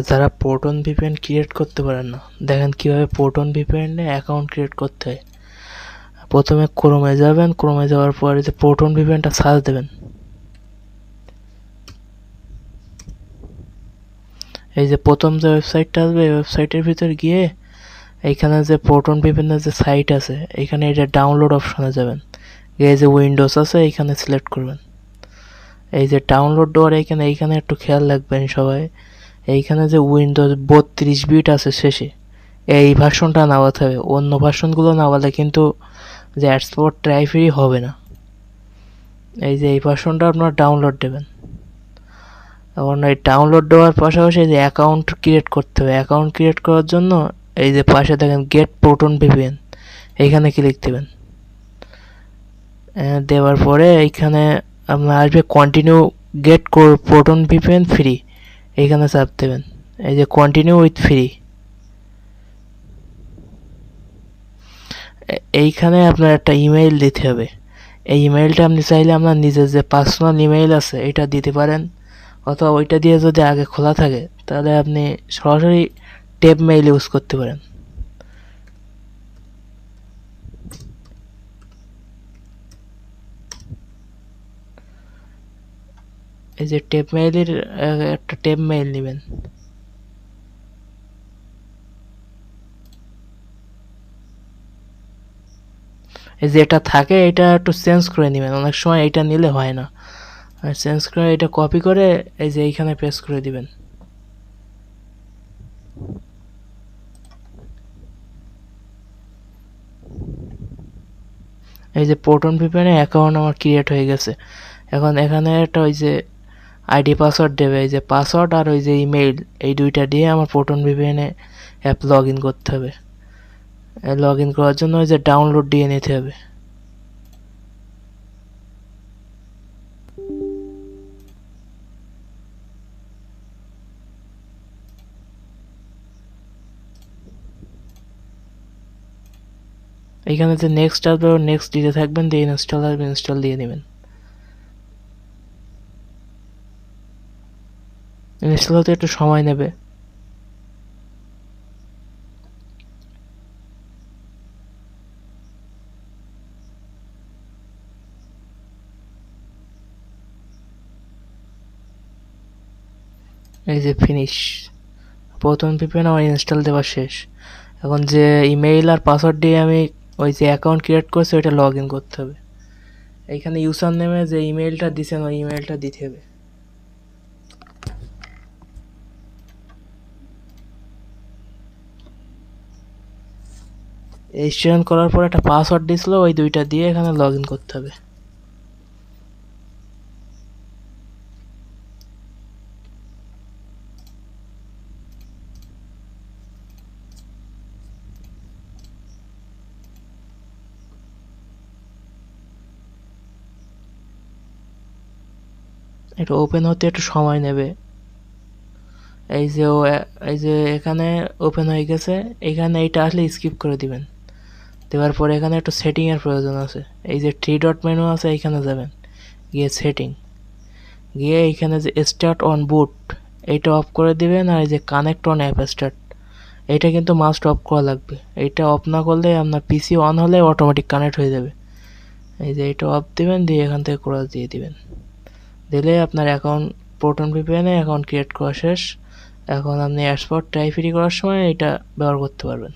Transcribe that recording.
যারা proton VPN create করতে পারেন না, দেখেন কিভাবে প্রোটন ভিপিএনে অ্যাকাউন্ট ক্রিয়েট করতে হয়। প্রথমে ক্রোমে যাবেন, ক্রোমে যাওয়ার পরে যে প্রোটন ভিপিএনটা সার্চ দেবেন। এই যে প্রথম যে ওয়েবসাইটটা আসবে, এই ওয়েবসাইটের ভিতর গিয়ে এইখানে যে প্রোটন ভিপিএনের যে সাইট আছে, এখানে এটা ডাউনলোড অপশনে যাবেন। এই যে উইন্ডোজ আছে এইখানে সিলেক্ট করবেন। এই যে ডাউনলোড দেওয়ার এইখানে একটু খেয়াল রাখবেন সবাই। এইখানে যে উইন্ডোজ 32 বিট আছে শেষে, এই ভার্সনটা নামাতে হবে। অন্য ভার্সনগুলো নামালে কিন্তু যে এক্সপোর্ট ট্রাই ফ্রি হবে না। এই যে এই ভার্সনটা আপনার ডাউনলোড দেবেন। এখন এই ডাউনলোড দেওয়ার পাশাপাশি যে অ্যাকাউন্ট ক্রিয়েট করতে হবে। অ্যাকাউন্ট ক্রিয়েট করার জন্য এই যে পাশে দেখেন গেট প্রোটন ভিপিএন, এইখানে ক্লিক দেবেন। দেওয়ার পরে এইখানে আপনার আসবে continue get Proton VPN free, এইখানে চাপ দেবেন। এই যে কন্টিনিউ উইথ ফ্রি, এইখানে আপনার একটা ইমেইল দিতে হবে। এই ইমেইলটা আপনি চাইলে আপনার নিজের যে পার্সোনাল ইমেইল আছে এটা দিতে পারেন, অথবা ওইটা দিয়ে যদি আগে খোলা থাকে তাহলে আপনি সরাসরি টেপ মেইল ইউজ করতে পারেন। এই যে টেপ মেইলের একটা টেপ মেইল নেবেন। এই যে এটা থাকে এটা একটু চেঞ্জ করে নেবেন, অনেক সময় এটা নিলে হয় না। আর চেঞ্জ করে এটা কপি করে এই যে এইখানে পেস্ট করে দিবেন। এই যে প্রোটন ভিপিএনে অ্যাকাউন্ট আমার ক্রিয়েট হয়ে গেছে। এখন এখানে একটা ওই যে আইডি পাসওয়ার্ড দেবে, এই যে পাসওয়ার্ড আর ওই যে ইমেইল, এই দুইটা দিয়ে আমার প্রোটন ভিপিএনে অ্যাপ লগ ইন করতে হবে। লগ ইন করার জন্য ওই যে ডাউনলোড দিয়ে নিতে হবে। এইখানে যে নেক্সট আসবে, নেক্সট দিতে থাকবেন, দিয়ে ইনস্টল আসবে, ইনস্টল দিয়ে নেবেন। ইনস্টল হতে একটু সময় নেবে। এই যে ফিনিশ, প্রথম ভিপিএন আমার ইনস্টল দেওয়া শেষ। এখন যে ইমেইল আর পাসওয়ার্ড দিয়ে আমি ওই যে অ্যাকাউন্ট ক্রিয়েট করছি ওইটা লগ ইন করতে হবে। এইখানে ইউজার নেমে যে ইমেইলটা দিছেন ওই ইমেইলটা দিতে হবে। রেজিস্ট্রেশন করার পর একটা পাসওয়ার্ড দিছিল, ওই দুইটা দিয়ে এখানে লগ ইন করতে হবে। এটা ওপেন হতে একটু সময় নেবে। এই যে এই যে এখানে ওপেন হয়ে গেছে। এখানে এইটা আসলে স্কিপ করে দিবেন। দেওয়ার পরে এখানে একটু সেটিং এর প্রয়োজন আছে। এই যে 3 ডট মেনু আছে এইখানে যাবেন, গিয়ে সেটিং, গিয়ে এইখানে যে স্টার্ট অন বুট এইটা অফ করে দিবেন। আর এই যে কানেক্ট অন অ্যাপ স্টার্ট, এইটা কিন্তু মাস্ট অফ করা লাগবে। এইটা অফ না করলে আপনার পিসি অন হলে অটোমেটিক কানেক্ট হয়ে যাবে। এই যে এটা অফ দিবেন, দিয়ে এখান থেকে ক্রস দিয়ে দিবেন। দিলে আপনার অ্যাকাউন্ট প্রোটন ভিপিএনে অ্যাকাউন্ট ক্রিয়েট করা শেষ। এখন আপনি এক্সপোর্ট ট্রাই ফ্রি করার সময় এটা ব্যবহার করতে পারবেন।